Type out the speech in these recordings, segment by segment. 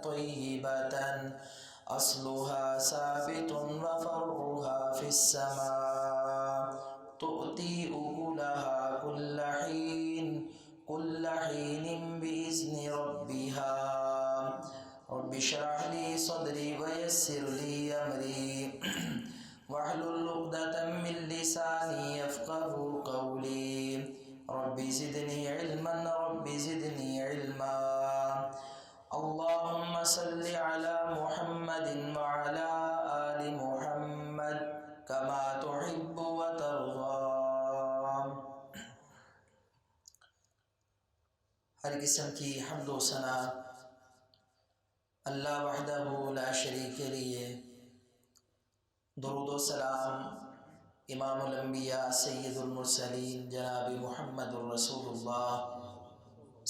طيبة أصلها ثابت وفرعها في السماء تؤتي أكلها كل حين بإذن ربها رب اشرح لي صدري ويسر لي أمري واحلل عقدة من لساني يفقهوا قولي رب زدني علما اللهم صل على محمد وعلى آل محمد كما تحب وترضى۔ ہر قسم کی حمد و ثنا اللہ وحدہ لا شریک کے لیے، درود و سلام امام الانبیاء سید المرسلین جناب محمد الرسول اللہ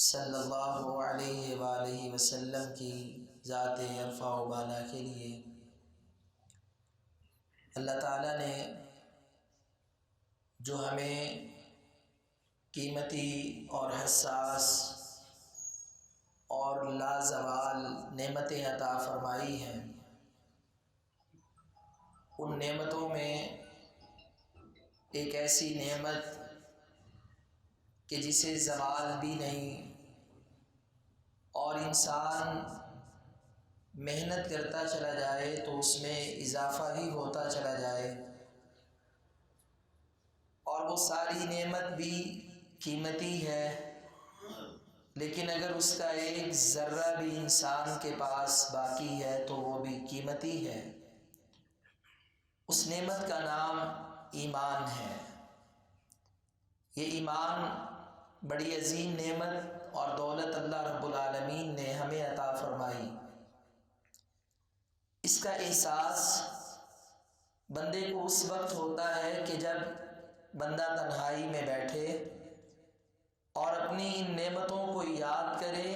صلی اللہ علیہ وآلہ وسلم کی ذات عرفہ و بالا کے لیے۔ اللہ تعالیٰ نے جو ہمیں قیمتی اور حساس اور لازوال نعمتیں عطا فرمائی ہیں، ان نعمتوں میں ایک ایسی نعمت کہ جسے زوال بھی نہیں، اور انسان محنت کرتا چلا جائے تو اس میں اضافہ ہی ہوتا چلا جائے، اور وہ ساری نعمت بھی قیمتی ہے، لیکن اگر اس کا ایک ذرہ بھی انسان کے پاس باقی ہے تو وہ بھی قیمتی ہے۔ اس نعمت کا نام ایمان ہے۔ یہ ایمان بڑی عظیم نعمت اور دولت اللہ رب العالمین نے ہمیں عطا فرمائی۔ اس کا احساس بندے کو اس وقت ہوتا ہے کہ جب بندہ تنہائی میں بیٹھے اور اپنی ان نعمتوں کو یاد کرے،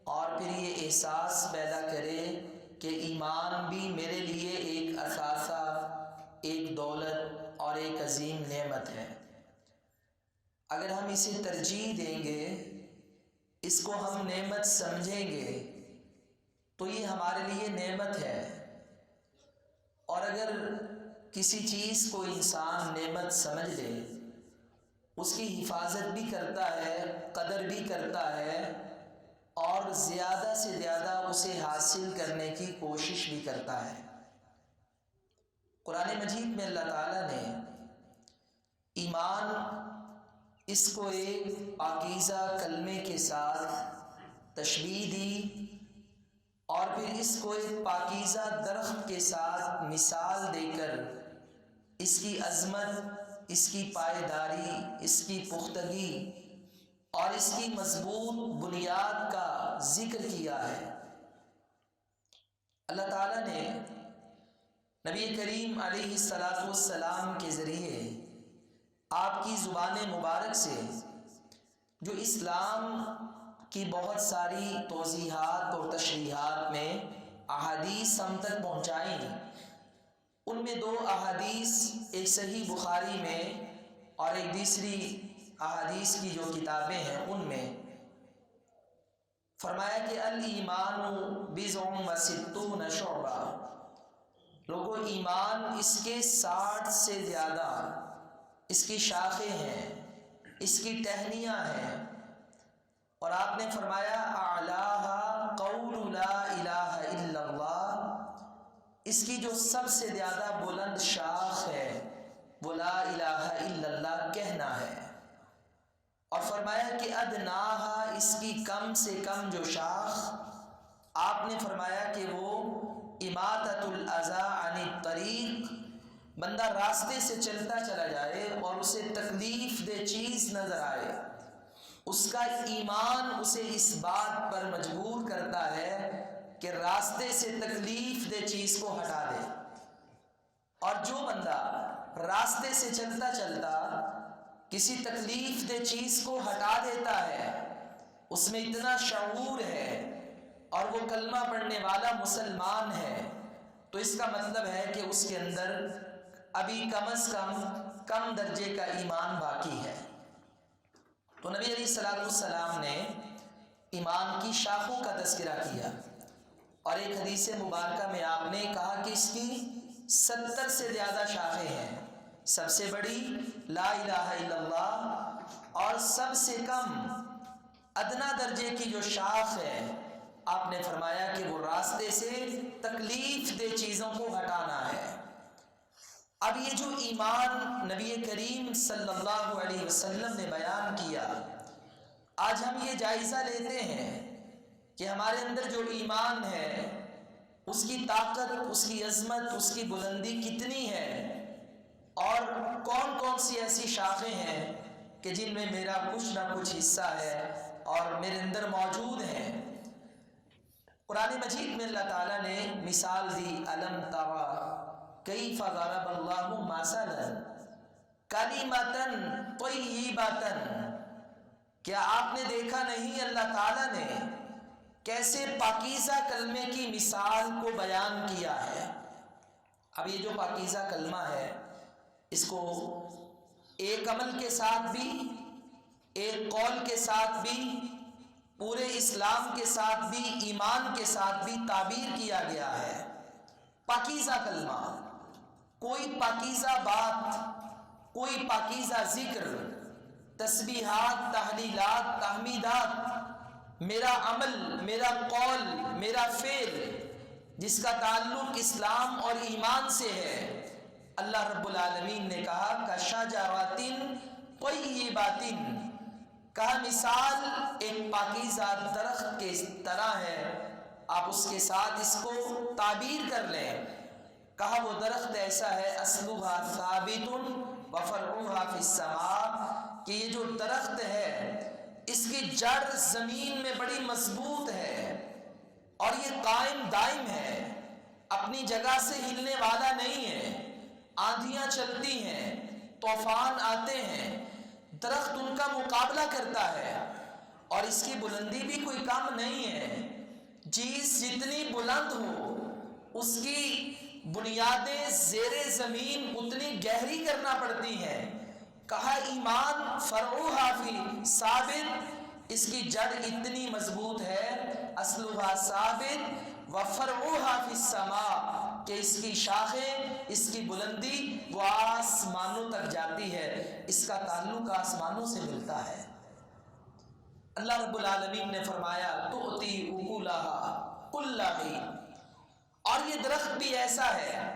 اور پھر یہ احساس پیدا کرے کہ ایمان بھی میرے لیے ایک اثاثہ، ایک دولت اور ایک عظیم نعمت ہے۔ اگر ہم اسے ترجیح دیں گے، اس کو ہم نعمت سمجھیں گے تو یہ ہمارے لیے نعمت ہے، اور اگر کسی چیز کو انسان نعمت سمجھ لے، اس کی حفاظت بھی کرتا ہے، قدر بھی کرتا ہے، اور زیادہ سے زیادہ اسے حاصل کرنے کی کوشش بھی کرتا ہے۔ قرآن مجید میں اللہ تعالیٰ نے ایمان، اس کو ایک پاکیزہ کلمے کے ساتھ تشبیہ دی، اور پھر اس کو ایک پاکیزہ درخت کے ساتھ مثال دے کر اس کی عظمت، اس کی پائیداری، اس کی پختگی اور اس کی مضبوط بنیاد کا ذکر کیا ہے۔ اللہ تعالیٰ نے نبی کریم علیہ السلام کے ذریعے آپ کی زبان مبارک سے جو اسلام کی بہت ساری توضیحات اور تشریحات میں احادیث ہم تک پہنچائیں، ان میں دو احادیث، ایک صحیح بخاری میں اور ایک دوسری احادیث کی جو کتابیں ہیں ان میں فرمایا کہ الایمان بضع و ستون شعبہ، لوگوں ایمان اس کے 60 سے زیادہ اس کی شاخیں ہیں، اس کی ٹہنیاں ہیں، اور آپ نے فرمایا اعلاها قول لا الہ الا اللہ، اس کی جو سب سے زیادہ بلند شاخ ہے وہ لا الہ الا اللہ کہنا ہے، اور فرمایا کہ ادناہا، اس کی کم سے کم جو شاخ، آپ نے فرمایا کہ وہ اماطۃ الاذی عن الطریق، بندہ راستے سے چلتا چلا جائے اور اسے تکلیف دہ چیز نظر آئے، اس کا ایمان اسے اس بات پر مجبور کرتا ہے کہ راستے سے تکلیف دہ چیز کو ہٹا دے۔ اور جو بندہ راستے سے چلتا چلتا کسی تکلیف دہ چیز کو ہٹا دیتا ہے، اس میں اتنا شعور ہے اور وہ کلمہ پڑھنے والا مسلمان ہے، تو اس کا مطلب ہے کہ اس کے اندر ابھی کم از کم درجے کا ایمان باقی ہے۔ تو نبی علیہ السلام نے ایمان کی شاخوں کا تذکرہ کیا، اور ایک حدیث مبارکہ میں آپ نے کہا کہ اس کی 70 سے زیادہ شاخیں ہیں. سب سے بڑی لا الہ الا اللہ، اور سب سے کم ادنا درجے کی جو شاخ ہے، آپ نے فرمایا کہ وہ راستے سے تکلیف دہ چیزوں کو ہٹانا ہے. اب یہ جو ایمان نبی کریم صلی اللہ علیہ وسلم نے بیان کیا، آج ہم یہ جائزہ لیتے ہیں کہ ہمارے اندر جو ایمان ہے اس کی طاقت، اس کی عظمت، اس کی بلندی کتنی ہے، اور کون کون سی ایسی شاخیں ہیں کہ جن میں میرا کچھ نہ کچھ حصہ ہے اور میرے اندر موجود ہیں. قرآن مجید میں اللہ تعالیٰ نے مثال دی، الم ترى کیف ضرب اللہ مثلا کلمۃ طیبۃ، کیا آپ نے دیکھا نہیں اللہ تعالیٰ نے کیسے پاکیزہ کلمے کی مثال کو بیان کیا ہے. اب یہ جو پاکیزہ کلمہ ہے، اس کو ایک عمل کے ساتھ بھی، ایک قول کے ساتھ بھی، پورے اسلام کے ساتھ بھی، ایمان کے ساتھ بھی تعبیر کیا گیا ہے. پاکیزہ کلمہ، کوئی پاکیزہ بات، کوئی پاکیزہ ذکر، تسبیحات، تحلیلات، تحمیدات، میرا عمل، میرا قول، میرا فعل جس کا تعلق اسلام اور ایمان سے ہے. اللہ رب العالمین نے کہا کشجرۃ طیبۃ، کہا مثال ایک پاکیزہ درخت کے طرح ہے، آپ اس کے ساتھ اس کو تعبیر کر لیں. کہا وہ درخت ایسا ہے اصلھا ثابت وفرعھا فی السماء، کہ یہ جو درخت ہے اس کی جڑ زمین میں بڑی مضبوط ہے اور یہ قائم دائم ہے، اپنی جگہ سے ہلنے والا نہیں ہے. آندھیاں چلتی ہیں، طوفان آتے ہیں، درخت ان کا مقابلہ کرتا ہے، اور اس کی بلندی بھی کوئی کم نہیں ہے. چیز جتنی بلند ہو اس کی بنیادیں زیر زمین اتنی گہری کرنا پڑتی ہیں. کہا ایمان فرعھا فی ثابت، اس کی جڑ اتنی مضبوط ہے، اصلھا ثابت وفرعھا فی السماء، کہ اس کی شاخیں، اس کی بلندی وہ آسمانوں تک جاتی ہے، اس کا تعلق آسمانوں سے ملتا ہے. اللہ رب العالمین نے فرمایا تؤتی اکلھا کل حین، اور یہ درخت بھی ایسا ہے،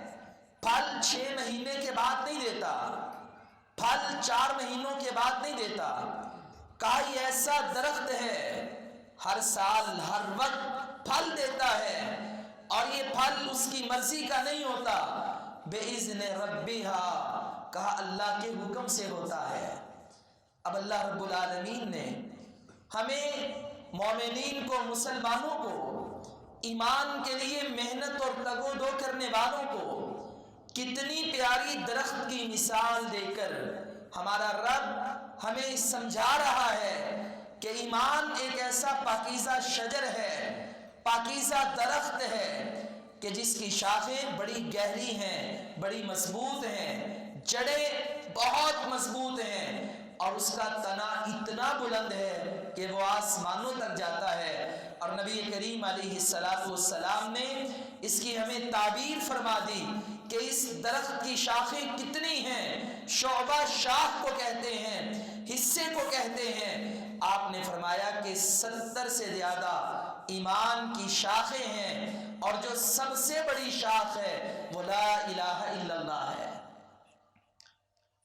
پھل 6 مہینے کے بعد نہیں دیتا، پھل 4 مہینوں کے بعد نہیں دیتا. کہا یہ ایسا درخت ہے ہر سال ہر وقت پھل دیتا ہے، اور یہ پھل اس کی مرضی کا نہیں ہوتا، بِإِذْنِ رَبِّهَا، کہا اللہ کے حکم سے ہوتا ہے. اب اللہ رب العالمین نے ہمیں مومنین کو، مسلمانوں کو، ایمان کے لیے محنت اور تگ و دو کرنے والوں کو کتنی پیاری درخت کی مثال دے کر ہمارا رب ہمیں سمجھا رہا ہے کہ ایمان ایک ایسا پاکیزہ شجر ہے، پاکیزہ درخت ہے کہ جس کی شاخیں بڑی گہری ہیں، بڑی مضبوط ہیں، جڑیں بہت مضبوط ہیں، اور اس کا تنا اتنا بلند ہے کہ وہ آسمانوں تک جاتا ہے. اور نبی کریم علیہ السلام نے اس کی ہمیں تعبیر فرما دی کہ اس درخت کی شاخیں کتنی ہیں. شعبہ شاخ کو کہتے ہیں، حصے کو کہتے ہیں. آپ نے فرمایا کہ 70 سے زیادہ ایمان کی شاخیں ہیں، اور جو سب سے بڑی شاخ ہے وہ لا الہ الا اللہ ہے.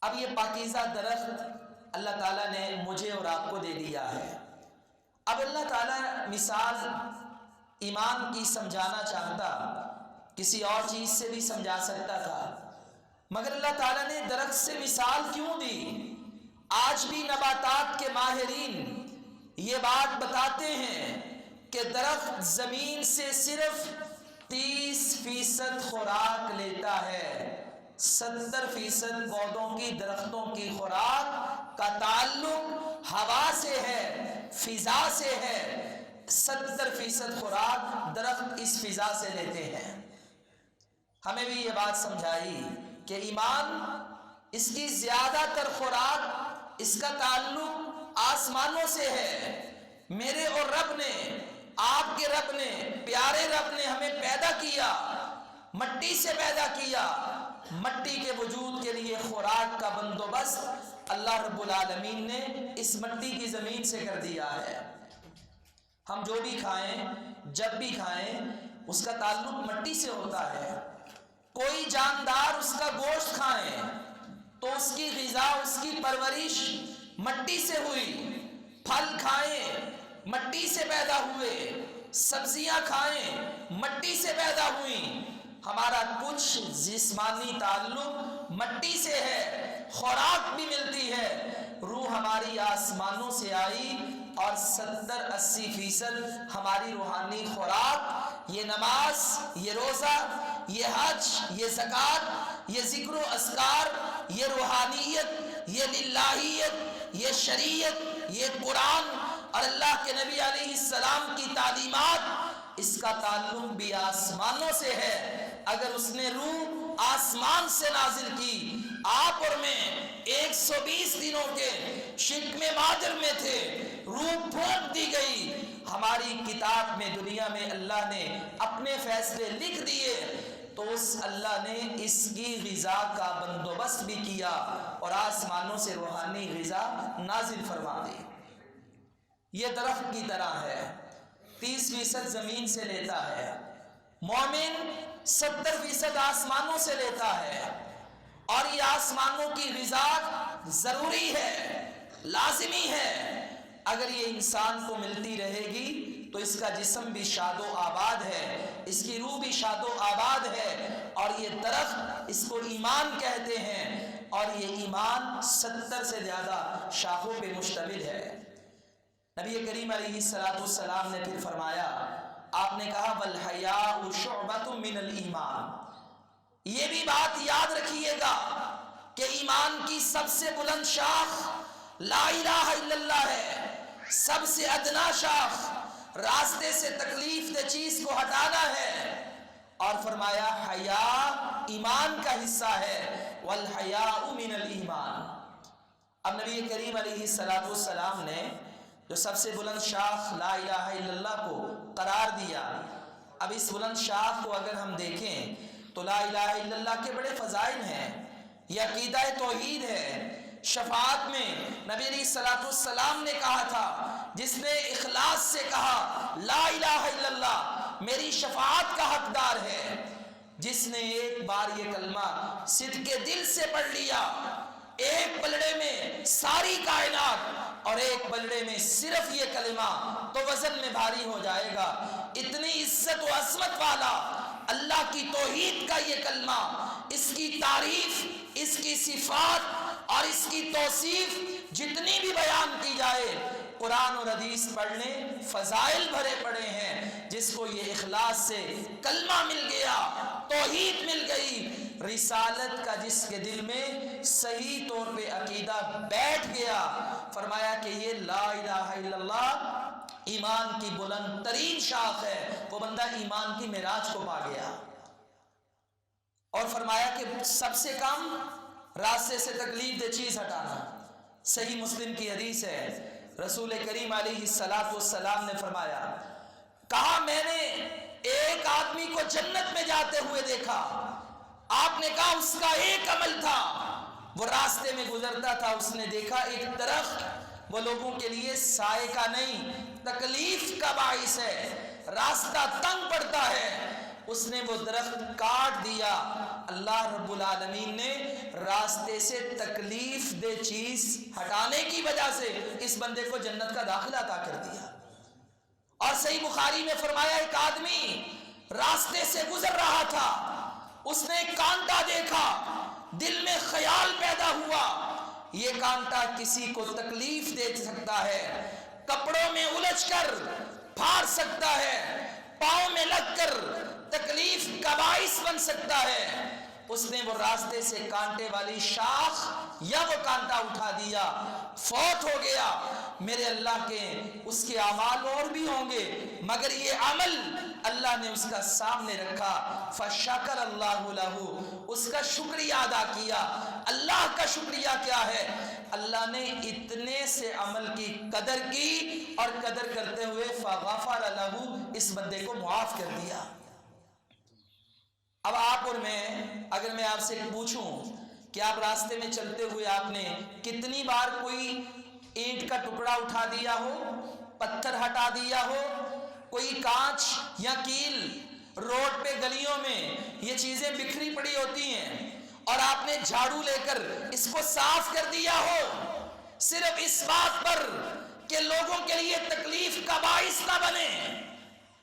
اب یہ پاکیزہ درخت اللہ تعالیٰ نے مجھے اور آپ کو دے دیا ہے. اب اللہ تعالیٰ مثال ایمان کی سمجھانا چاہتا، کسی اور چیز سے بھی سمجھا سکتا تھا، مگر اللہ تعالیٰ نے درخت سے مثال کیوں دی؟ آج بھی نباتات کے ماہرین یہ بات بتاتے ہیں کہ درخت زمین سے صرف 30% خوراک لیتا ہے. 70% پودوں کی، درختوں کی خوراک کا تعلق ہوا سے ہے، فضا سے ہے. 70% خوراک درخت اس فضا سے لیتے ہیں. ہمیں بھی یہ بات سمجھائی کہ ایمان، اس کی زیادہ تر خوراک، اس کا تعلق آسمانوں سے ہے. میرے اور رب نے، آپ کے رب نے، پیارے رب نے ہمیں کیا، مٹی سے پیدا کیا، مٹی کے وجود کے لیے خوراک کا بندوبست اللہ رب العالمین نے اس مٹی کی زمین سے کر دیا ہے۔ ہم جو بھی کھائیں، جب بھی کھائیں، اس کا تعلق مٹی سے ہوتا ہے۔ کوئی جاندار اس کا گوشت کھائیں تو اس کی غذا، اس کی پرورش مٹی سے ہوئی۔ پھل کھائیں، مٹی سے پیدا ہوئے، سبزیاں کھائیں، مٹی سے پیدا ہوئیں۔ ہمارا کچھ جسمانی تعلق مٹی سے ہے، خوراک بھی ملتی ہے۔ روح ہماری آسمانوں سے آئی اور 70-80% ہماری روحانی خوراک، یہ نماز، یہ روزہ، یہ حج، یہ زکوٰۃ، یہ ذکر و اذکار، یہ روحانیت، یہ للہیت، یہ شریعت، یہ قرآن اور اللہ کے نبی علیہ السلام کی تعلیمات، اس کا تعلق بھی آسمانوں سے ہے۔ اگر اس نے روح آسمان سے نازل کی، آپ اور میں 120 دنوں کے شرک میں ماجر میں تھے، روح پھونک دی گئی، ہماری کتاب میں دنیا میں اللہ نے اپنے فیصلے لکھ دیے، تو اس اللہ نے اس کی غذا کا بندوبست بھی کیا اور آسمانوں سے روحانی غذا نازل فرما دی۔ یہ درخت کی طرح ہے، 30% زمین سے لیتا ہے، مومن 70% آسمانوں سے لیتا ہے، اور یہ آسمانوں کی غذا ضروری ہے، لازمی ہے۔ اگر یہ انسان کو ملتی رہے گی تو اس کا جسم بھی شاد و آباد ہے، اس کی روح بھی شاد و آباد ہے، اور یہ درخت اس کو ایمان کہتے ہیں، اور یہ ایمان 70 سے زیادہ شاخوں پہ مشتمل ہے۔ نبی کریم علیہ السلام نے پھر فرمایا، آپ نے کہا وَالْحَيَاءُ شُعْبَةٌ مِّنَ الْإِيمَانِ، یہ بھی بات یاد رکھیے گا کہ ایمان کی سب سے بلند شاخ لا الہ الا اللہ ہے، سب سے ادنا شاخ راستے سے تکلیف دہ چیز کو ہٹانا ہے، اور فرمایا حیا ایمان کا حصہ ہے، وَالْحَيَاءُ مِنَ الْإِيمَانِ۔ اب نبی کریم علیہ السلام نے جو سب سے بلند شاخ لا الہ الا اللہ کو قرار دیا، اب اس بلند شاخ کو اگر ہم دیکھیں تو لا الہ الا اللہ کے بڑے فضائل ہیں، یہ عقیدہ توحید ہے۔ شفاعت میں نبی علیہ السلام نے کہا تھا، جس نے اخلاص سے کہا لا الہ الا اللہ میری شفاعت کا حقدار ہے، جس نے ایک بار یہ کلمہ صدق دل سے پڑھ لیا، ایک پلڑے میں ساری کائنات اور ایک پلڑے میں صرف یہ کلمہ، تو وزن میں بھاری ہو جائے گا۔ اتنی عزت و عظمت والا اللہ کی توحید کا یہ کلمہ، اس کی تعریف، اس کی صفات اور اس کی توصیف جتنی بھی بیان کی جائے، قرآن اور حدیث پڑھنے فضائل بھرے پڑے ہیں۔ جس کو یہ اخلاص سے کلمہ مل گیا، توحید مل گئی، رسالت کا جس کے دل میں صحیح طور پہ عقیدہ بیٹھ گیا، فرمایا کہ یہ لا الہ الا اللہ ایمان کی بلند ترین شاخ ہے، وہ بندہ ایمان کی معراج کو پا گیا۔ اور فرمایا کہ سب سے کم راستے سے تکلیف دہ چیز ہٹانا۔ صحیح مسلم کی حدیث ہے، رسول کریم علیہ السلام نے فرمایا، کہا میں نے ایک آدمی کو جنت میں جاتے ہوئے دیکھا، آپ نے کہا اس کا ایک عمل تھا، وہ راستے میں گزرتا تھا، اس نے دیکھا ایک درخت، وہ لوگوں کے لیے سائے کا نہیں تکلیف کا باعث ہے، راستہ تنگ پڑتا ہے، اس نے وہ درخت کاٹ دیا، اللہ رب العالمین نے راستے سے تکلیف دہ چیز ہٹانے کی وجہ سے اس بندے کو جنت کا داخلہ عطا کر دیا۔ اور صحیح بخاری میں فرمایا ایک آدمی راستے سے گزر رہا تھا، اس نے ایک کانٹا دیکھا، دل میں خیال پیدا ہوا یہ کانٹا کسی کو تکلیف دے سکتا ہے، کپڑوں میں الجھ کر پھاڑ سکتا ہے، پاؤں میں لگ کر تکلیف کا باعث بن سکتا ہے۔ اس نے وہ راستے سے کانٹے والی شاخ یا وہ کانٹا اٹھا دیا، فوت ہو گیا۔ میرے اللہ کے اس کے اعمال اور بھی ہوں گے، مگر یہ عمل اللہ نے اس کا سامنے رکھا، فشکر اللہ لہ، اس کا شکریہ ادا کیا۔ اللہ کا شکریہ کیا ہے؟ اللہ نے اتنے سے عمل کی قدر کی، اور قدر کرتے ہوئے فغفر لہ، اس بندے کو معاف کر دیا۔ اب آپ اور اگر میں آپ سے پوچھوں کہ آپ راستے میں چلتے ہوئے آپ نے کتنی بار کوئی اینٹ کا ٹکڑا اٹھا دیا ہو، پتھر ہٹا دیا ہو، کوئی کانچ یا کیل، روڈ پہ گلیوں میں یہ چیزیں بکھری پڑی ہوتی ہیں اور آپ نے جھاڑو لے کر اس کو صاف کر دیا ہو، صرف اس بات پر کہ لوگوں کے لیے تکلیف کا باعث نہ بنے؟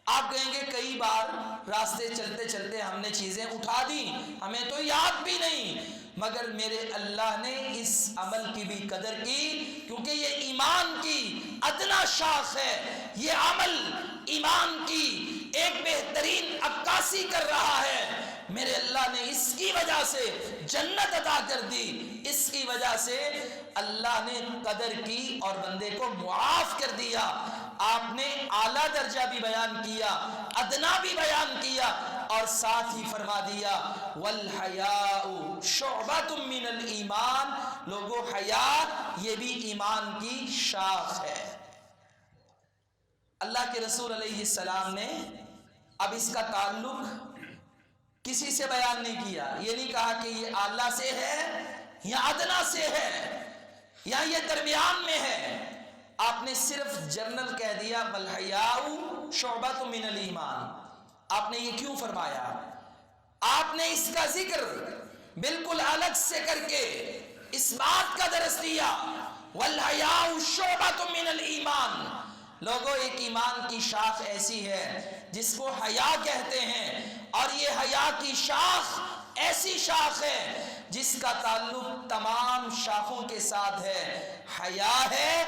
آپ کہیں گے کئی بار راستے چلتے چلتے ہم نے چیزیں اٹھا دی، ہمیں تو یاد بھی نہیں، مگر میرے اللہ نے اس عمل کی بھی قدر کی، کیونکہ یہ ایمان کی ادنا شاخ ہے، یہ عمل ایمان کی ایک بہترین عکاسی کر رہا ہے۔ میرے اللہ نے اس کی وجہ سے جنت عطا کر دی، اس کی وجہ سے اللہ نے قدر کی اور بندے کو معاف کر دیا۔ آپ نے اعلیٰ درجہ بھی بیان کیا، ادنا بھی بیان کیا، اور ساتھ ہی فرما دیا والحیاء شعبۃ من الایمان، لوگو حیا یہ بھی ایمان کی شاخ ہے۔ اللہ کے رسول علیہ السلام نے اب اس کا تعلق کسی سے بیان نہیں کیا، یہ نہیں کہا کہ یہ اعلیٰ سے ہے یا ادنا سے ہے یا یہ درمیان میں ہے، آپ نے صرف جنرل کہہ دیا والحیاء شعبۃ من الایمان۔ آپ نے یہ کیوں فرمایا؟ آپ نے اس کا ذکر بالکل الگ سے کر کے اس بات کا درس دیا والحیاء شعبۃ من الایمان۔ لوگوں ایک ایمان کی شاخ ایسی ہے جس کو حیا کہتے ہیں، اور یہ حیا کی شاخ ایسی شاخ ہے جس کا تعلق تمام شاخوں کے ساتھ ہے۔ حیا ہے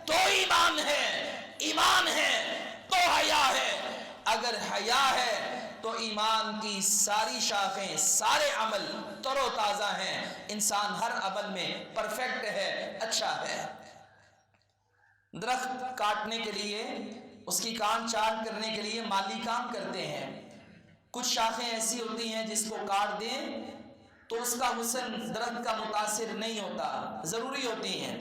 تو ایمان ہے، ایمان ہے تو حیا ہے، اگر حیا ہے تو ایمان کی ساری شاخیں، سارے عمل تر و تازہ ہیں، انسان ہر عمل میں پرفیکٹ ہے، اچھا ہے۔ درخت کاٹنے کے لیے، اس کی کان چاٹ کرنے کے لیے مالی کام کرتے ہیں۔ کچھ شاخیں ایسی ہوتی ہیں جس کو کاٹ دیں تو اس کا حسن درخت کا متاثر نہیں ہوتا، ضروری ہوتی ہیں۔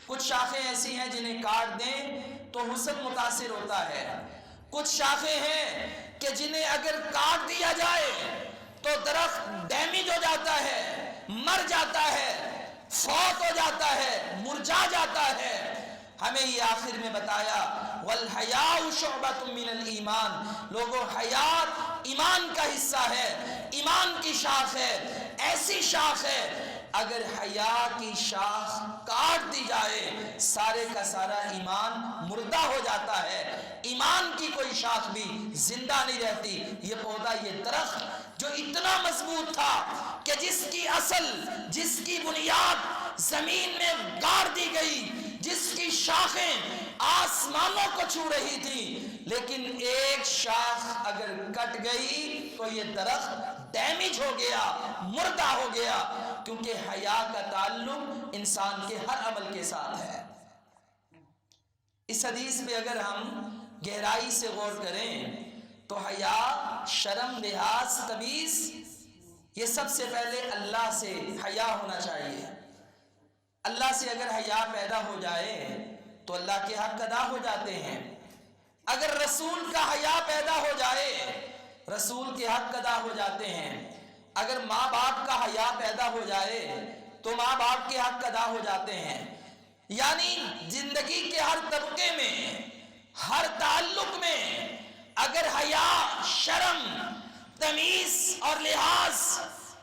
کچھ شاخیں ایسی ہیں جنہیں کاٹ دیں تو حسن متاثر ہوتا ہے۔ کچھ شاخیں ہیں کہ جنہیں اگر کاٹ دیا جائے تو درخت ڈیمیج ہو جاتا ہے، مر جاتا ہے، فوت ہو جاتا ہے، مرجھا جاتا ہے۔ ہمیں یہ آخر میں بتایا والحیاء شعبۃ من الایمان، لوگوں حیا ایمان کا حصہ ہے، ایمان کی شاخ ہے، ایسی شاخ ہے اگر حیا کی شاخ کاٹ دی جائے سارے کا سارا ایمان مردہ ہو جاتا ہے، ایمان کی کوئی شاخ بھی زندہ نہیں رہتی۔ یہ پودا، یہ درخت جو اتنا مضبوط تھا کہ جس کی اصل، جس کی بنیاد زمین میں گاڑ دی گئی، جس کی شاخیں آسمانوں کو چھو رہی تھی، لیکن ایک شاخ اگر کٹ گئی تو یہ درخت ڈیمیج ہو گیا، مردہ ہو گیا، کیونکہ حیا کا تعلق انسان کے ہر عمل کے ساتھ ہے۔ اس حدیث میں اگر ہم گہرائی سے غور کریں تو حیا، شرم، لحاظ، تمیز، یہ سب سے پہلے اللہ سے حیا ہونا چاہیے۔ اللہ سے اگر حیا پیدا ہو جائے تو اللہ کے حق ادا ہو جاتے ہیں۔ اگر رسول کا حیا پیدا ہو جائے رسول کے حق ادا ہو جاتے ہیں۔ اگر ماں باپ کا حیا پیدا ہو جائے تو ماں باپ کے حق ادا ہو جاتے ہیں۔ یعنی زندگی کے ہر طبقے میں، ہر تعلق میں اگر حیا، شرم، تمیز اور لحاظ،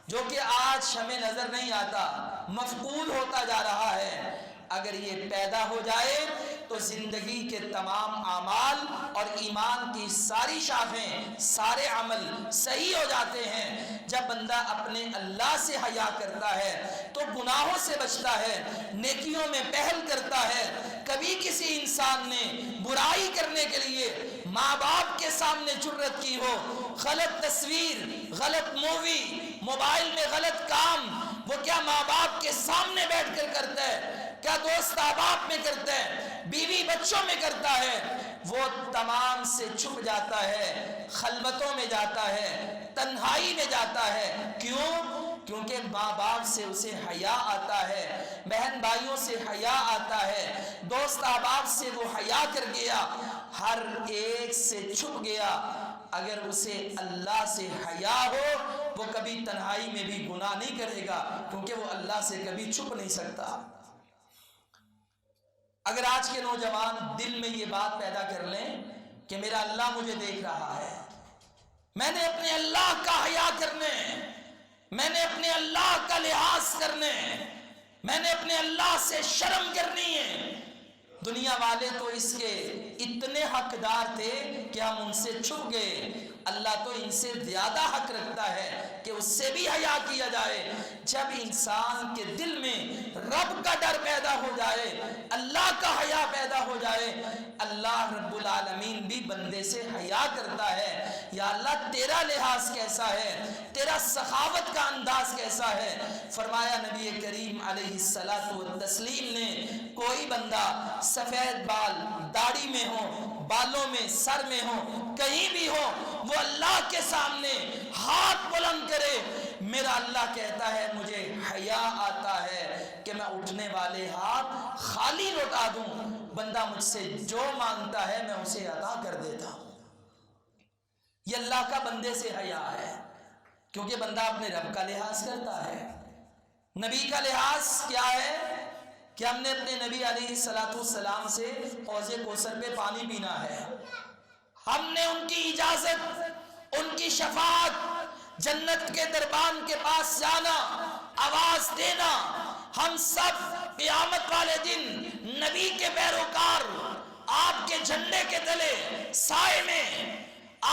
جو کہ آج ہمیں نظر نہیں آتا، مفقود ہوتا جا رہا ہے، اگر یہ پیدا ہو جائے تو زندگی کے تمام اعمال اور ایمان کی ساری شاخیں، سارے عمل صحیح ہو جاتے ہیں۔ جب بندہ اپنے اللہ سے حیا کرتا ہے تو گناہوں سے بچتا ہے، نیکیوں میں پہل کرتا ہے۔ کبھی کسی انسان نے برائی کرنے کے لیے ماں باپ کے سامنے جرأت کی ہو، غلط تصویر، غلط مووی، موبائل میں غلط کام، وہ کیا ماں باپ کے سامنے بیٹھ کر کرتا ہے؟ کیا دوست احباب میں کرتا ہے؟ بیوی بچوں میں کرتا ہے؟ وہ تمام سے چھپ جاتا ہے، خلوتوں میں جاتا ہے، تنہائی میں جاتا ہے۔ کیوں؟ کیونکہ ماں باپ سے اسے حیا آتا ہے، بہن بھائیوں سے حیا آتا ہے، دوست احباب سے وہ حیا کر گیا، ہر ایک سے چھپ گیا۔ اگر اسے اللہ سے حیا ہو وہ کبھی تنہائی میں بھی گناہ نہیں کرے گا، کیونکہ وہ اللہ سے کبھی چھپ نہیں سکتا۔ اگر آج کے نوجوان دل میں یہ بات پیدا کر لیں کہ میرا اللہ مجھے دیکھ رہا ہے، میں نے اپنے اللہ کا حیا کرنے، میں نے اپنے اللہ کا لحاظ کرنے، میں نے اپنے اللہ سے شرم کرنی ہے۔ دنیا والے تو اس کے اتنے حقدار تھے کہ ہم ان سے چھپ گئے، اللہ تو ان سے زیادہ حق رکھتا ہے کہ اس سے بھی حیا کیا جائے۔ جب انسان کے دل میں رب کا ڈر پیدا ہو جائے، اللہ کا حیا پیدا ہو جائے، اللہ رب العالمین بھی بندے سے حیا کرتا ہے۔ یا اللہ تیرا لحاظ کیسا ہے، تیرا سخاوت کا انداز کیسا ہے۔ فرمایا نبی کریم علیہ الصلاۃ والتسلیم نے، کوئی بندہ سفید بال داڑھی میں ہو، بالوں میں، سر میں ہو، کہیں بھی ہو، وہ اللہ کے سامنے ہاتھ بلند کرے، میرا اللہ کہتا ہے مجھے حیا آتا ہے کہ میں اٹھنے والے ہاتھ خالی لوٹا دوں، بندہ مجھ سے جو مانگتا ہے میں اسے عطا کر دیتا ہوں۔ یہ اللہ کا بندے سے حیا ہے، کیونکہ بندہ اپنے رب کا لحاظ کرتا ہے۔ نبی کا لحاظ کیا ہے کہ ہم نے اپنے نبی علیہ السلام سے حوض کوثر پہ پانی پینا ہے، ہم نے ان کی اجازت، ان کی شفاعت، جنت کے دربان کے پاس جانا، آواز دینا۔ ہم سب قیامت والے دن نبی کے پیروکار آپ کے جھنڈے کے تلے سائے میں،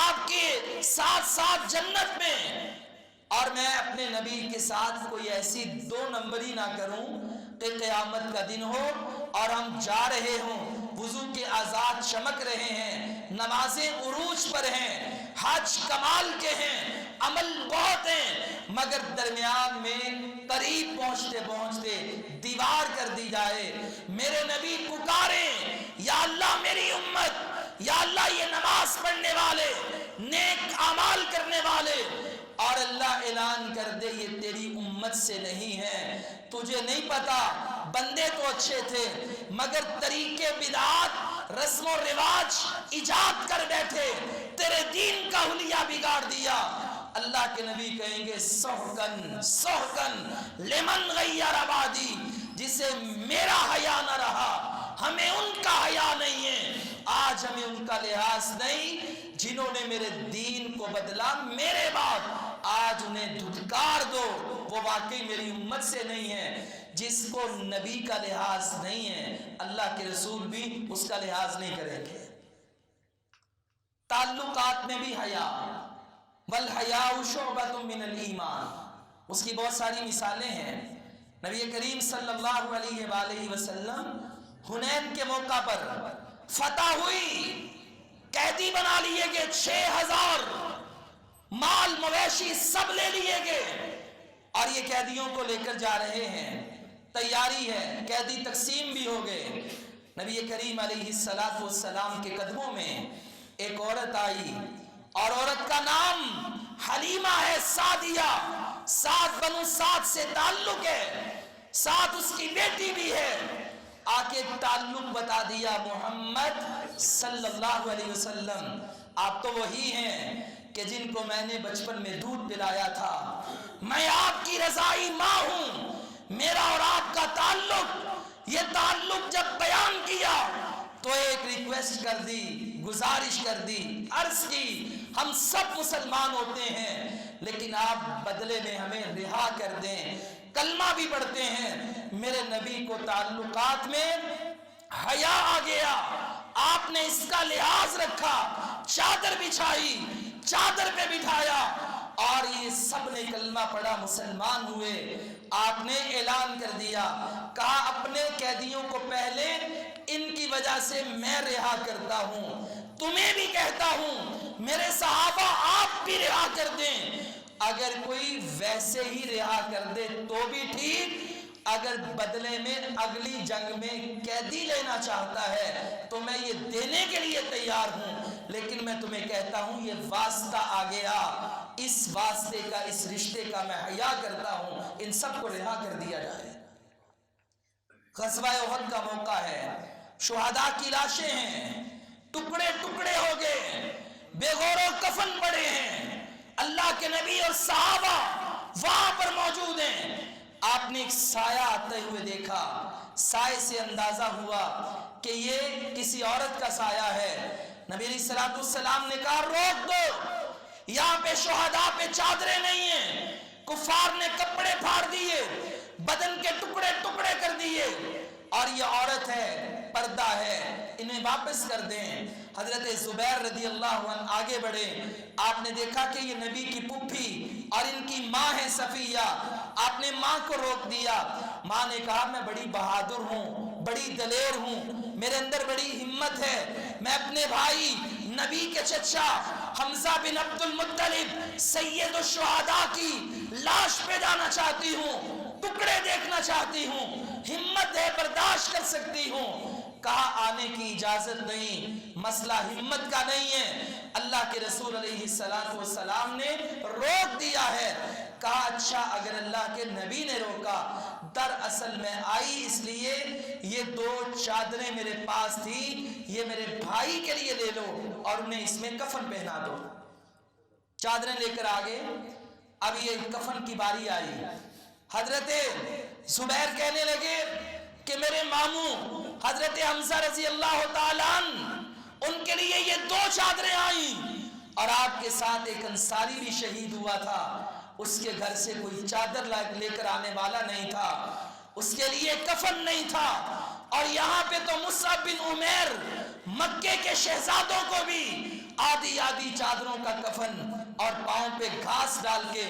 آپ کے ساتھ ساتھ جنت میں۔ اور میں اپنے نبی کے ساتھ کوئی ایسی دو نمبری نہ کروں کہ قیامت کا دن ہو اور ہم جا رہے ہوں، وضو کے آزاد چمک رہے ہیں، نمازیں عروج پر ہیں، حج کمال کے ہیں، عمل بہت ہیں، مگر درمیان میں قریب پہنچتے پہنچتے دیوار کر دی جائے۔ میرے نبی پکاریں یا اللہ میری امت، یا اللہ یہ نماز پڑھنے والے، نیک اعمال کرنے والے، اور اللہ اعلان کر دے یہ تیری امت سے نہیں ہے، تجھے نہیں پتا، بندے تو اچھے تھے مگر طریقے بدعات، رسم و رواج ایجاد کر بیٹھے، تیرے دین کا حلیہ بگاڑ دیا۔ اللہ کے نبی کہیں گے سحقن سحقن لمن غیر عبادی، جسے میرا حیا نہ رہا، ہمیں ان کا حیا نہیں ہے۔ آج ہمیں ان کا لحاظ نہیں جنہوں نے میرے دین کو بدلا میرے بعد، آج انہیں دھتکار دو، وہ واقعی میری امت سے نہیں ہے۔ جس کو نبی کا لحاظ نہیں ہے اللہ کے رسول بھی اس کا لحاظ نہیں کریں گے۔ تعلقات میں بھی حیا، والحیاء شعبۃ من الایمان، اس کی بہت ساری مثالیں ہیں۔ نبی کریم صلی اللہ علیہ وآلہ وسلم حنین کے موقع پر فتح ہوئی، قیدی بنا لیے گئے 6000، مال مویشی سب لے لیے گئے، اور یہ قیدیوں کو لے کر جا رہے ہیں، تیاری ہے، قیدی تقسیم بھی ہو گئے۔ نبی کریم علیہ السلام کے قدموں میں ایک عورت آئی، اور عورت کا نام حلیمہ ہے سعدیہ، سعد بنو سعد سے تعلق ہے، ساتھ اس کی بیٹی بھی ہے۔ آ کے تعلق بتا دیا، محمد صلی اللہ علیہ وسلم آپ تو وہی ہیں کہ جن کو میں نے بچپن میں دودھ پلایا تھا، میں آپ کی رضائی ماں ہوں، میرا اور آپ کا تعلق۔ یہ تعلق جب بیان کیا تو ایک ریکویسٹ کر دی، گزارش کر دی، عرض کی ہم سب مسلمان ہوتے ہیں لیکن آپ بدلے میں ہمیں رہا کر دیں، کلمہ بھی پڑھتے ہیں۔ میرے نبی کو تعلقات میں حیا آ گیا، آپ نے اس کا لحاظ رکھا، چادر بچھائی، چادر پہ بٹھایا، اور یہ سب نے کلمہ پڑھا، مسلمان ہوئے۔ آپ نے اعلان کر دیا، کہا اپنے قیدیوں کو پہلے ان کی وجہ سے میں رہا کرتا ہوں، تمہیں بھی کہتا ہوں میرے صحابہ آپ بھی رہا کر دیں۔ اگر کوئی ویسے ہی رہا کر دے تو بھی ٹھیک، اگر بدلے میں اگلی جنگ میں قیدی لینا چاہتا ہے تو میں یہ دینے کے لیے تیار ہوں، لیکن میں تمہیں کہتا ہوں یہ واسطہ آ گیا، اس واسطے کا، اس رشتے کا میں حیا کرتا ہوں، ان سب کو رہا کر دیا جائے۔ غزوہ احد کا موقع ہے، شہداء کی لاشیں ہیں، ٹکڑے ٹکڑے ہو گئے، بے غور و کفن پڑے ہیں، اللہ کے نبی اور صحابہ وہاں پر موجود ہیں۔ آپ نے ایک سایہ آتے ہوئے دیکھا، سائے سے اندازہ ہوا کہ یہ کسی عورت کا سایہ ہے۔ نبی علیہ الصلوۃ والسلام نے کہا روک دو، یہاں پہ شہداء پہ چادریں نہیں ہیں، کفار نے کپڑے پھاڑ دیے، بدن کے ٹکڑے ٹکڑے کر دیے، اور یہ عورت ہے، پردہ ہے، انہیں واپس کر دیں۔ حضرت زبیر رضی اللہ عنہ آگے بڑھے، آپ نے دیکھا کہ یہ نبی کی پھوپھی اور ان کی ماں ہے صفیہ، آپ نے ماں کو روک دیا۔ ماں نے کہا میں بڑی بہادر ہوں، بڑی دلیر ہوں، میرے اندر بڑی ہمت ہے، میں اپنے بھائی نبی کے چچا حمزہ بن عبد المطلب سید الشہداء کی لاش پہ جانا چاہتی ہوں، ٹکڑے دیکھنا چاہتی ہوں، ہمت ہے، برداشت کر سکتی ہوں۔ کہا آنے کی اجازت نہیں، مسئلہ ہمت کا نہیں ہے، اللہ کے رسول علیہ السلام نے روک دیا ہے۔ کہا اچھا اگر اللہ کے نبی نے روکا، دراصل میں آئی اس لیے یہ 2 چادریں میرے پاس تھی، یہ میرے بھائی کے لیے لے لو اور انہیں اس میں کفن پہنا دو۔ چادریں لے کر آگے، اب یہ کفن کی باری آئی۔ حضرت زبیر کہنے لگے کہ میرے ماموں حضرت حمزہ رضی اللہ تعالیٰ عنہ، ان کے لیے یہ 2 چادریں آئیں، اور آپ کے ساتھ ایک انصاری بھی شہید ہوا تھا، اس کے گھر سے کوئی چادر لے کر آنے والا نہیں تھا، اس کے لیے کفن نہیں تھا، اور یہاں پہ تو مصعب بن عمیر مکے کے شہزادوں کو بھی آدھی آدھی چادروں کا کفن اور پاؤں پہ گھاس ڈال کے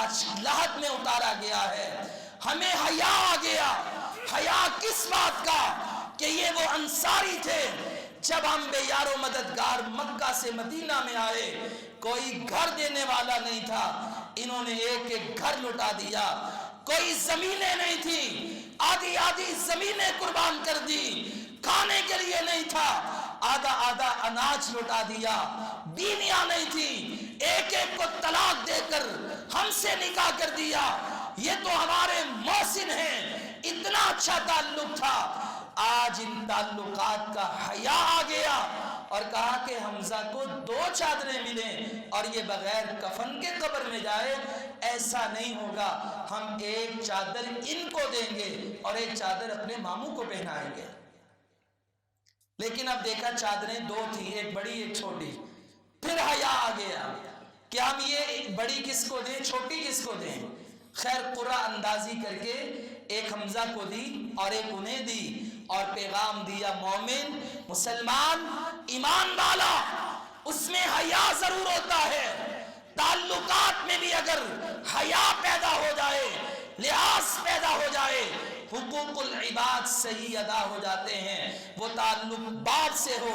آج لحد میں اتارا گیا ہے۔ ہمیں حیا آ گیا، حیا کس بات کا کہ یہ وہ انصاری تھے، جب ہم بے یار و مددگار مکہ سے مدینہ میں آئے کوئی گھر دینے والا نہیں تھا، انہوں نے ایک ایک گھر لٹا دیا، کوئی زمینیں نہیں تھی، آدھی آدھی زمینیں قربان کر دی، کھانے کے لیے نہیں تھا، آدھا آدھا اناج لٹا دیا، بیویاں نہیں تھی، ایک ایک کو طلاق دے کر ہم سے نکاح کر دیا، یہ تو ہمارے محسن ہیں، اتنا اچھا تعلق تھا۔ آج ان تعلقات کا حیا آ گیا اور کہا کہ حمزہ کو 2 چادریں ملیں اور یہ بغیر کفن کے قبر میں جائے، ایسا نہیں ہوگا، ہم ایک چادر ان کو دیں گے اور ایک چادر اپنے ماموں کو پہنائیں گے۔ لیکن اب دیکھا چادریں 2 تھی، ایک بڑی ایک چھوٹی، پھر حیا آ گیا کہ ہم یہ بڑی کس کو دیں، چھوٹی کس کو دیں؟ خیر قرعہ اندازی کر کے ایک حمزہ کو دی اور ایک انہیں دی، اور پیغام دیا مومن مسلمان ایمان والا، اس میں حیا ضرور ہوتا ہے، تعلقات میں بھی اگر حیا پیدا ہو جائے، لحاظ پیدا ہو جائے، حقوق العباد صحیح ادا ہو جاتے ہیں، وہ تعلق باپ سے ہو،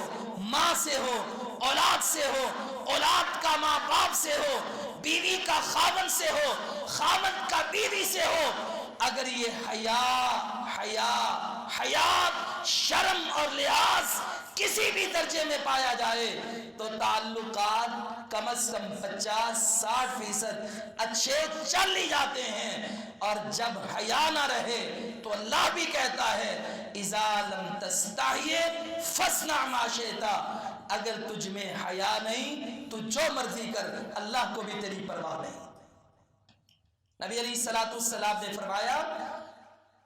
ماں سے ہو، اولاد سے ہو، اولاد کا ماں باپ سے ہو، بیوی کا خاوند سے ہو، خاوند کا بیوی سے ہو، اگر یہ حیا شرم اور لحاظ کسی بھی درجے میں پایا جائے تو تعلقات کم از کم 50-60% اچھے چل ہی جاتے ہیں۔ اور جب حیا نہ رہے تو اللہ بھی کہتا ہے اذا لم تستحی فاصنع ما شئت، اگر تجھ میں حیا نہیں تو جو مرضی کر، اللہ کو بھی تیری پرواہ نہیں۔ نبی علیہ السلام نے فرمایا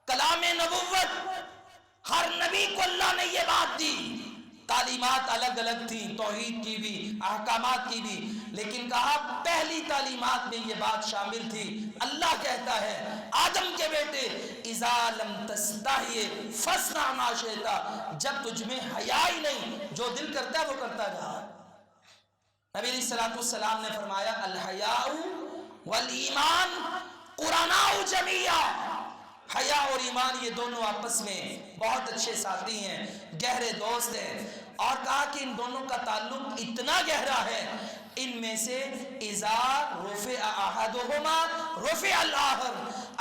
کلام نبوت، ہر نبی کو اللہ نے یہ بات دی، تعلیمات الگ الگ تھیں، توحید کی بھی، احکامات کی بھی، لیکن کہا پہلی تعلیمات میں یہ بات شامل تھی، اللہ کہتا ہے آدم کے بیٹے اذا لم تستحی فاصنع ما شئت، جب تجھ میں حیا ہی نہیں، جو دل کرتا ہے وہ کرتا جا۔ نبی علیہ السلام نے فرمایا الحیاء والایمان قرناء جمیعا، حیا اور ایمان یہ دونوں آپس میں بہت اچھے ساتھی ہیں، گہرے دوست ہیں، اور کہا کہ ان دونوں کا تعلق اتنا گہرا ہے، ان میں سے اذا رفع احدہما رفع الاخر،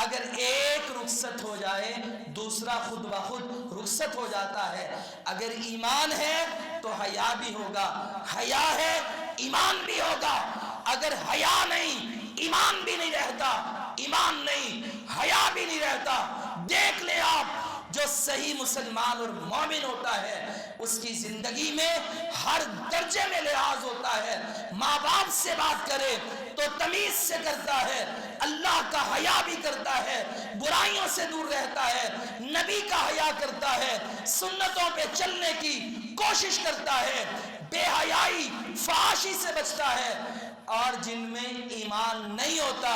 اگر ایک رخصت ہو جائے دوسرا خود بخود رخصت ہو جاتا ہے۔ اگر ایمان ہے تو حیا بھی ہوگا، حیا ہے ایمان بھی ہوگا، اگر حیا نہیں ایمان بھی نہیں رہتا، ایمان نہیں حیا بھی نہیں رہتا۔ دیکھ لیں آپ جو صحیح مسلمان اور مومن ہوتا ہے اس کی زندگی میں ہر درجے میں لحاظ ہوتا ہے. ماں باپ سے بات کرے تو تمیز سے کرتا ہے, اللہ کا حیا بھی کرتا ہے, برائیوں سے دور رہتا ہے, نبی کا حیا کرتا ہے, سنتوں پہ چلنے کی کوشش کرتا ہے, بے حیائی فحاشی سے بچتا ہے. اور جن میں ایمان نہیں ہوتا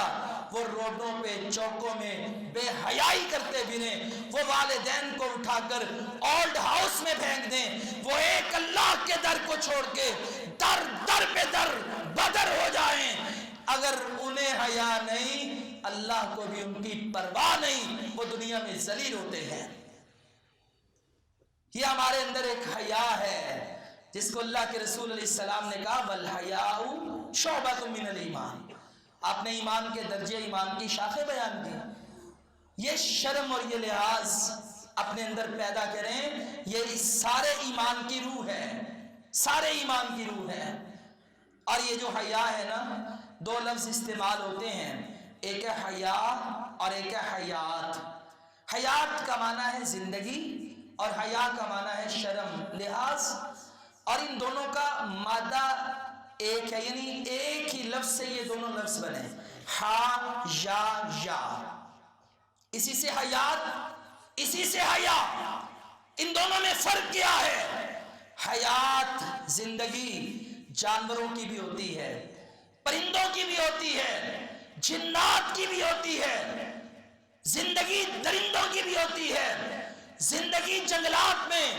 وہ روڈوں پہ چوکوں میں بے حیائی کرتے پھریں, وہ والدین کو اٹھا کر اولڈ ہاؤس میں پھینک دیں, وہ ایک اللہ کے در کو چھوڑ کے در در پہ در بدر ہو جائیں. اگر انہیں حیا نہیں, اللہ کو بھی ان کی پرواہ نہیں, وہ دنیا میں ذلیل ہوتے ہیں. یہ ہمارے اندر ایک حیا ہے جس کو اللہ کے رسول علیہ السلام نے کہا والحیاء شعبۃ من الایمان. آپ نے ایمان کے درجے, ایمان کی شاخیں بیان کی. یہ شرم اور یہ لحاظ اپنے اندر پیدا کریں, یہ سارے ایمان کی روح ہے, سارے ایمان کی روح ہے. اور یہ جو حیا ہے نا, دو لفظ استعمال ہوتے ہیں, ایک ہے حیا اور ایک ہے حیات. حیات کا معنی ہے زندگی اور حیا کا معنی ہے شرم, لحاظ. اور ان دونوں کا مادہ ایک ہے, یعنی ایک ہی لفظ سے یہ دونوں لفظ بنے, ہا یا. اسی سے حیات, اسی سے حیا. ان دونوں میں فرق کیا ہے؟ حیات زندگی جانوروں کی بھی ہوتی ہے, پرندوں کی بھی ہوتی ہے, جنات کی بھی ہوتی ہے, زندگی درندوں کی بھی ہوتی ہے, زندگی جنگلات میں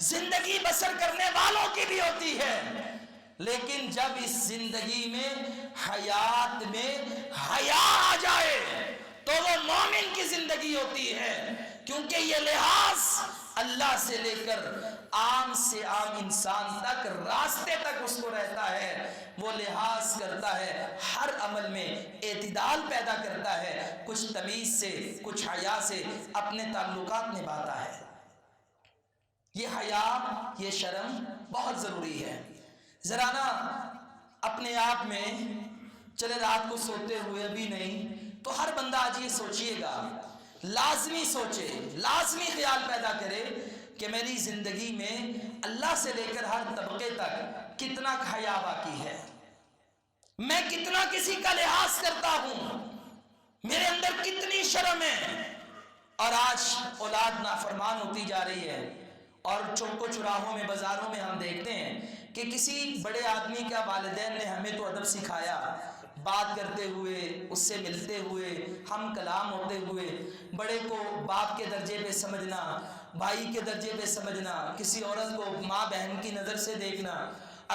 زندگی بسر کرنے والوں کی بھی ہوتی ہے. لیکن جب اس زندگی میں حیات میں حیا آ جائے تو وہ مومن کی زندگی ہوتی ہے, کیونکہ یہ لحاظ اللہ سے لے کر عام سے عام انسان تک, راستے تک اس کو رہتا ہے. وہ لحاظ کرتا ہے, ہر عمل میں اعتدال پیدا کرتا ہے, کچھ تمیز سے کچھ حیا سے اپنے تعلقات نبھاتا ہے. یہ حیا, یہ شرم بہت ضروری ہے. ذرا نا اپنے آپ میں, چلے رات کو سوتے ہوئے بھی نہیں تو ہر بندہ آج یہ سوچئے گا, لازمی سوچے, لازمی خیال پیدا کرے کہ میری زندگی میں اللہ سے لے کر ہر طبقے تک کتنا حیا باقی ہے, میں کتنا کسی کا لحاظ کرتا ہوں, میرے اندر کتنی شرم ہے. اور آج اولاد نافرمان ہوتی جا رہی ہے, اور چوکوں چراہوں میں, بازاروں میں ہم دیکھتے ہیں کہ کسی بڑے آدمی کا والدین نے ہمیں تو ادب سکھایا, بات کرتے ہوئے, اس سے ملتے ہوئے, ہم کلام ہوتے ہوئے, بڑے کو باپ کے درجے پہ سمجھنا, بھائی کے درجے پہ سمجھنا, کسی عورت کو ماں بہن کی نظر سے دیکھنا,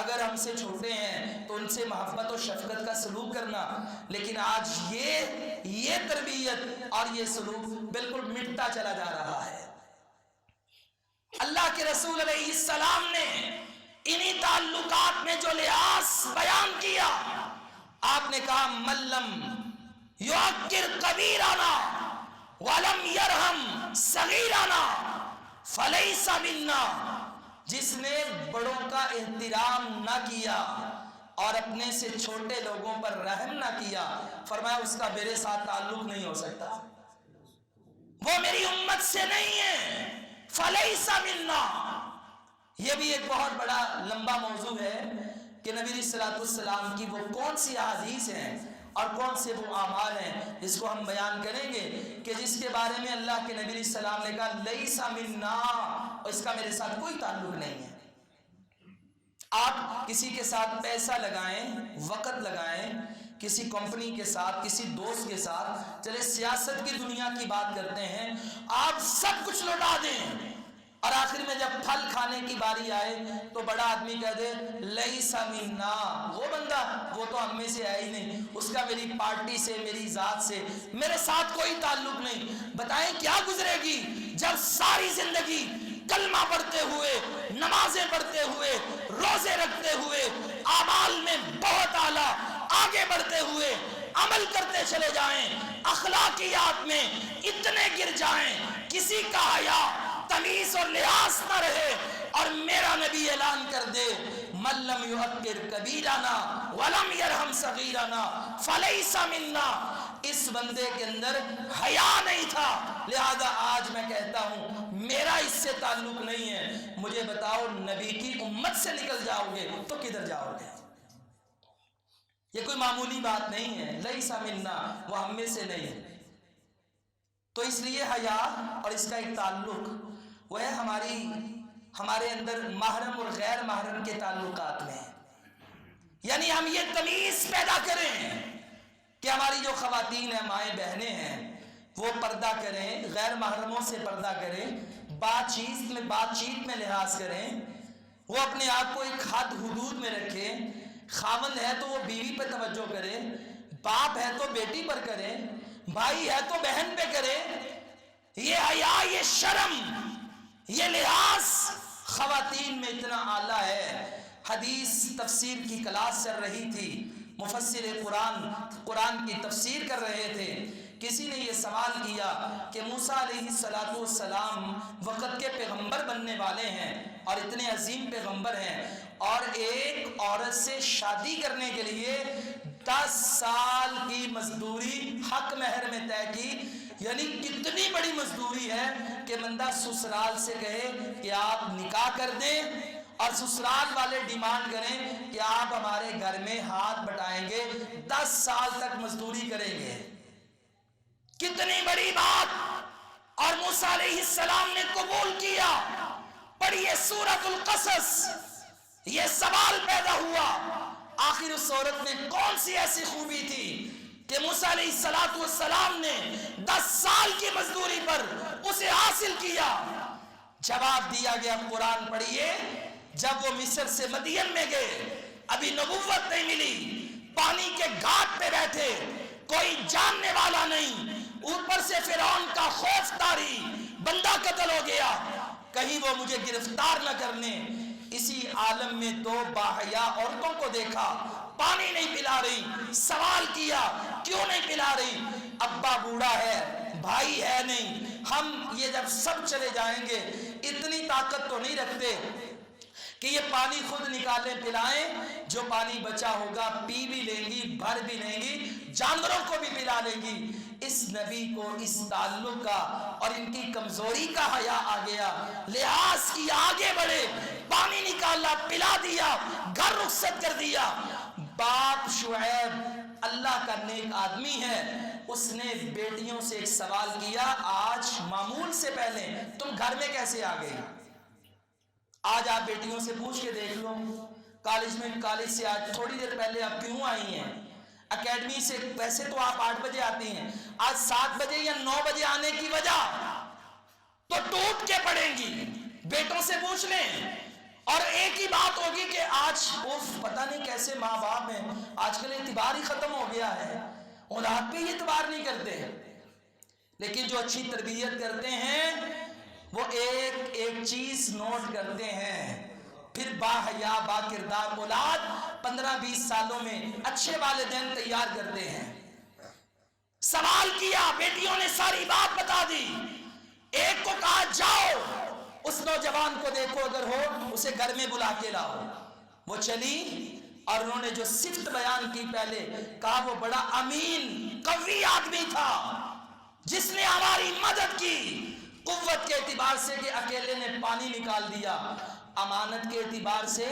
اگر ہم سے چھوٹے ہیں تو ان سے محبت و شفقت کا سلوک کرنا. لیکن آج یہ تربیت اور یہ سلوک بالکل مٹتا چلا جا رہا ہے. اللہ کے رسول علیہ السلام نے انہی تعلقات میں جو لحاظ بیان کیا, آپ نے کہا ملم یعکر کبیرانا ولم یرحم صغیرانا فلیس منا. جس نے بڑوں کا احترام نہ کیا اور اپنے سے چھوٹے لوگوں پر رحم نہ کیا, فرمایا اس کا میرے ساتھ تعلق نہیں ہو سکتا, وہ میری امت سے نہیں ہے. فلیس منا. یہ بھی ایک بہت بڑا لمبا موضوع ہے کہ نبی علیہ الصلوۃ والسلام کی وہ کون سی احادیث ہیں اور کون سے وہ اعمال ہیں جس کو ہم بیان کریں گے کہ جس کے بارے میں اللہ کے نبی علیہ السلام نے کہا لیس منا, اور اس کا میرے ساتھ کوئی تعلق نہیں ہے. آپ کسی کے ساتھ پیسہ لگائیں, وقت لگائیں, کسی کمپنی کے ساتھ, کسی دوست کے ساتھ, چلے سیاست کی دنیا کی بات کرتے ہیں, آپ سب کچھ لوٹا دیں اور آخر میں جب پھل کھانے کی باری آئے تو بڑا آدمی کہہ دے لیس منا, وہ بندہ وہ تو ہم میں سے ہے ہی نہیں, اس کا میری پارٹی سے, میری ذات سے, میرے ساتھ کوئی تعلق نہیں. بتائیں کیا گزرے گی جب ساری زندگی کلمہ پڑھتے ہوئے, نمازیں پڑھتے ہوئے, روزے رکھتے ہوئے, اعمال میں بہت اعلیٰ آگے بڑھتے ہوئے عمل کرتے چلے جائیں, اخلاقیات میں اتنے گر جائیں, کسی کا حیا تمیز اور لحاظ نہ رہے اور میرا نبی اعلان کر دے من لم یحقر کبیرنا ولم یرحم صغیرنا فلیس منا، اس بندے کے اندر حیا نہیں تھا، لہذا آج میں کہتا ہوں میرا اس سے تعلق نہیں ہے۔ مجھے بتاؤ نبی کی امت سے نکل جاؤ گے تو کدھر جاؤ گے؟ یہ کوئی معمولی بات نہیں ہے، لیس منا، وہ ہم میں سے نہیں ہے۔ تو اس لیے حیا اور اس کا ایک تعلق وہ ہے ہمارے اندر محرم اور غیر محرم کے تعلقات میں، یعنی ہم یہ تمیز پیدا کریں کہ ہماری جو خواتین ہیں، مائیں بہنیں ہیں، وہ پردہ کریں، غیر محرموں سے پردہ کریں، بات چیت میں لحاظ کریں، وہ اپنے آپ کو ایک حد حدود میں رکھیں، خاوند ہے تو وہ بیوی پہ توجہ کرے، باپ ہے تو بیٹی پر کرے، بھائی ہے تو بہن پہ کرے۔ یہ حیا، یہ شرم، یہ لحاظ خواتین میں اتنا اعلیٰ ہے۔ حدیث تفسیر کی کلاس چل رہی تھی، مفسر قرآن کی تفسیر کر رہے تھے، کسی نے یہ سوال کیا کہ موسیٰ علیہ السلام وقت کے پیغمبر بننے والے ہیں اور اتنے عظیم پیغمبر ہیں، اور ایک عورت سے شادی کرنے کے لیے 10 سال کی مزدوری حق مہر میں طے کی، یعنی کتنی بڑی مزدوری ہے کہ بندہ سسرال سے کہے کہ آپ نکاح کر دیں اور سسرال والے ڈیمانڈ کریں کہ آپ ہمارے گھر میں ہاتھ بٹائیں گے، 10 سال تک مزدوری کریں گے۔ کتنی بڑی بات، اور موسیٰ علیہ السلام نے قبول کیا۔ پڑھیے سورۃ القصص، یہ سوال پیدا ہوا آخر اس عورت میں کون سی ایسی خوبی تھی کہ موسیٰ علیہ السلام نے 10 سال کی مزدوری پر اسے حاصل کیا؟ جواب دیا گیا، قرآن پڑھیے، جب وہ مصر سے مدین میں گئے، ابھی نبوت نہیں ملی، پانی کے گھاٹ پہ بیٹھے، کوئی جاننے والا نہیں، اوپر سے فرعون کا خوف طاری، بندہ قتل ہو گیا، کہیں وہ مجھے گرفتار نہ کرنے۔ اسی عالم میں 2 باحیا عورتوں کو دیکھا، پانی نہیں پلا رہی، سوال کیا کیوں نہیں پلا رہی؟ ابا بوڑھا ہے، بھائی ہے نہیں، ہم یہ جب سب چلے جائیں گے اتنی طاقت تو نہیں رکھتے کہ یہ پانی خود نکالیں پلائیں، جو پانی بچا ہوگا پی بھی لیں گی، بھر بھی لیں گی، جانوروں کو بھی پلا لیں گی۔ اس نبی کو اس تعلق کا اور ان کی کمزوری کا حیا آ گیا، لحاظ کیا، آگے بڑھے، پانی نکالا، پلا دیا، گھر رخصت کر دیا۔ باپ شعیب اللہ کا نیک آدمی ہے، اس نے بیٹیوں سے ایک سوال کیا، آج معمول سے پہلے تم گھر میں کیسے آ گئی؟ آج آپ بیٹیوں سے پوچھ کے دیکھ لو، کالج سے آج تھوڑی دیر پہلے آپ کیوں آئی ہیں؟ اکیڈمی سے ویسے تو آپ 8 بجے آتی ہیں، آج 7 بجے یا 9 بجے آنے کی وجہ تو ٹوٹ کے پڑیں گی، بیٹوں سے پوچھ لیں۔ اور ایک ہی بات ہوگی کہ آج پتہ نہیں کیسے ماں باپ ہیں، آج کل اعتبار ہی ختم ہو گیا ہے، اولاد پہ ہی اعتبار نہیں کرتے، لیکن جو اچھی تربیت کرتے ہیں وہ ایک چیز نوٹ کرتے ہیں، پھر باحیا با کردار اولاد 15-20 سالوں میں اچھے والدین تیار کرتے ہیں۔ سوال کیا، بیٹیوں نے ساری بات بتا دی، ایک کو کہا جاؤ اس نوجوان کو دیکھو، اگر ہو اسے گھر میں بلا کے لاؤ۔ وہ چلی اور انہوں نے جو صفت بیان کی، پہلے کہا وہ بڑا امین قوی آدمی تھا جس نے ہماری مدد کی، قوت کے اعتبار سے کہ اکیلے نے پانی نکال دیا، امانت کے اعتبار سے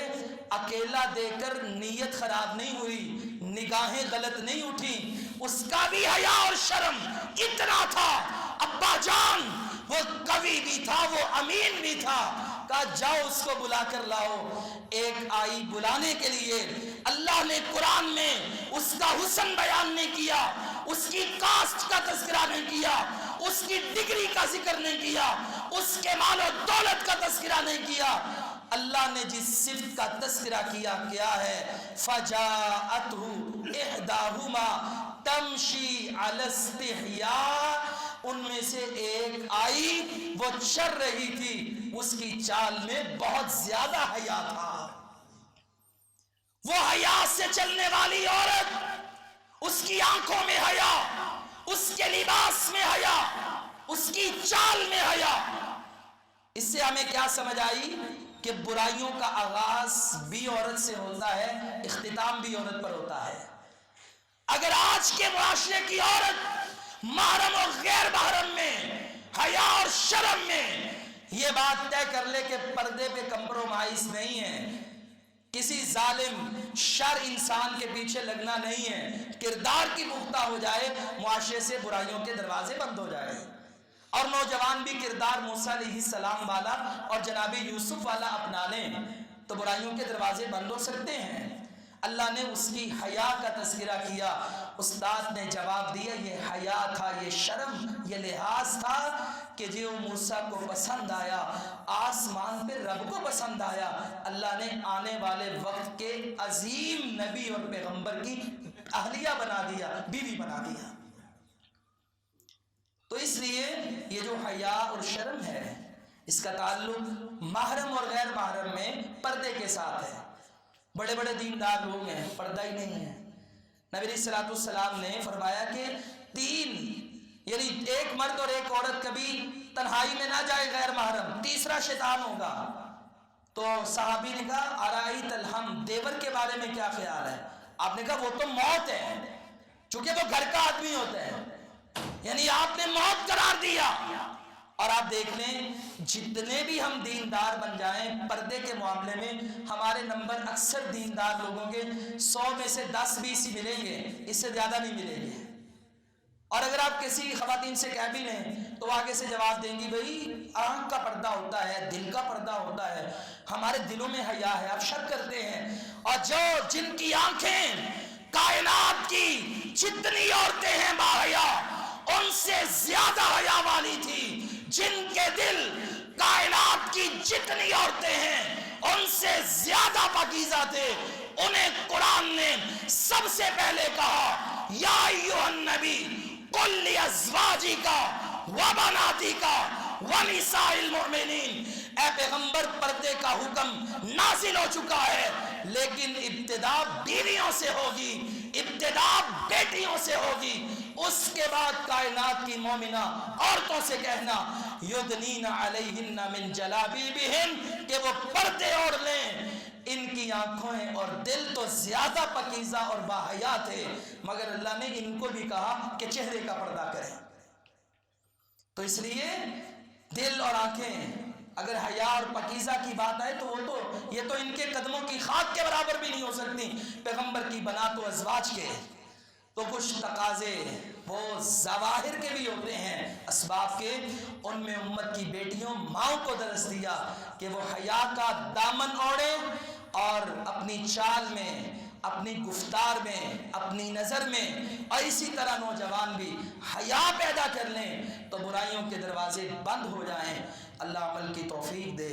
اکیلا دے کر نیت خراب نہیں ہوئی، نگاہیں غلط نہیں اٹھی، اس کا بھی حیا اور شرم اتنا تھا۔ ابا جان وہ قوی بھی تھا، وہ امین بھی تھا، کہا جاؤ اس کو بلا کر لاؤ۔ ایک آئی بلانے کے لیے، اللہ نے قرآن میں اس کا حسن بیان نہیں کیا، اس کی کاسٹ کا تذکرہ نہیں کیا، اس کی ڈگری کا ذکر نہیں کیا، اس کے مال و دولت کا تذکرہ نہیں کیا۔ اللہ نے جس صفت کا تذکرہ کیا کیا ہے، فَجَاءَتْهُ إِحْدَاهُمَا تَمْشِي عَلَى اسْتِحْيَاءٍ، ان میں سے ایک آئی، وہ چل رہی تھی، اس کی چال میں بہت زیادہ حیا تھا۔ وہ حیا سے چلنے والی عورت، اس کی آنکھوں میں حیا، اس کے لباس میں حیا، اس کی چال میں حیا۔ اس سے ہمیں کیا سمجھ آئی کہ برائیوں کا آغاز بھی عورت سے ہوتا ہے، اختتام بھی عورت پر ہوتا ہے۔ اگر آج کے معاشرے کی عورت محرم اور غیر محرم میں، حیا اور شرم میں یہ بات طے کر لے کہ پردے پہ کمپرومائز نہیں ہے، کسی ظالم شر انسان کے پیچھے لگنا نہیں ہے، کردار کی پختہ ہو جائے، معاشرے سے برائیوں کے دروازے بند ہو جائے۔ اور نوجوان بھی کردار موسیٰ علیہ السلام والا اور جناب یوسف والا اپنا لیں تو برائیوں کے دروازے بند ہو سکتے ہیں۔ اللہ نے اس کی حیا کا تذکرہ کیا، استاد نے جواب دیا یہ حیا تھا، یہ شرم، یہ لحاظ تھا کہ جو موسیٰ کو پسند آیا، آسمان پہ رب کو پسند آیا، اللہ نے آنے والے وقت کے عظیم نبی اور پیغمبر کی اہلیہ بنا دیا، بیوی بنا دیا۔ تو اس لیے یہ جو حیا اور شرم ہے اس کا تعلق محرم اور غیر محرم میں پردے کے ساتھ ہے۔ بڑے بڑے دیندار لوگ ہیں، پردہ ہی نہیں ہے۔ نبی علیہ السلام نے فرمایا کہ تین، یعنی ایک مرد اور ایک عورت کبھی تنہائی میں نہ جائے غیر محرم، تیسرا شیطان ہوگا۔ تو صحابی نے کہا ارائیت الحم، دیور کے بارے میں کیا خیال ہے؟ آپ نے کہا وہ تو موت ہے، چونکہ وہ گھر کا آدمی ہوتا ہے، یعنی آپ نے موت قرار دیا۔ اور آپ دیکھ لیں جتنے بھی ہم دیندار بن جائیں پردے کے معاملے میں ہمارے نمبر اکثر دیندار لوگوں کے 100 میں سے 10-20 ہی ملیں گے، اس سے زیادہ نہیں ملیں گے۔ اور اگر آپ کسی خواتین سے کہہ بھی لیں تو آگے سے جواب دیں گی بھئی آنکھ کا پردہ ہوتا ہے، دل کا پردہ ہوتا ہے، ہمارے دلوں میں حیا ہے، آپ شک کرتے ہیں۔ اور جن کی آنکھیں کائنات کی جتنی عورتیں ہیں باحیا ان سے زیادہ حیا والی تھی، جن کے دل کائنات کی جتنی عورتیں ہیں ان سے زیادہ پاکیزہ تھے، انہیں قرآن نے سب سے پہلے کہا یا ایھا النبی قل لازواجک وبناتک ونساء المؤمنین، اے پیغمبر پردے کا حکم نازل ہو چکا ہے، لیکن ابتدا بیویوں سے ہوگی، ابتدا بیٹیوں سے ہوگی، اس کے بعد کائنات کی مومنہ عورتوں سے کہنا یدنین علیہن من جلابیبہن کہ وہ پردے اوڑھ لیں۔ ان کی آنکھیں اور دل تو زیادہ پاکیزہ اور باحیا تھے، مگر اللہ نے ان کو بھی کہا کہ چہرے کا پردہ کریں۔ تو اس لیے دل اور آنکھیں اگر حیا اور پاکیزہ کی بات آئے تو یہ تو ان کے قدموں کی خاک کے برابر بھی نہیں ہو سکتی پیغمبر کی بنات و ازواج کے۔ تو کچھ تقاضے وہ ظواہر کے بھی ہوتے ہیں، اسباب کے، ان میں امت کی بیٹیوں ماؤں کو درس دیا کہ وہ حیا کا دامن اوڑھیں اور اپنی چال میں، اپنی گفتار میں، اپنی نظر میں، اور اسی طرح نوجوان بھی حیا پیدا کر لیں تو برائیوں کے دروازے بند ہو جائیں۔ اللہ عمل کی توفیق دے۔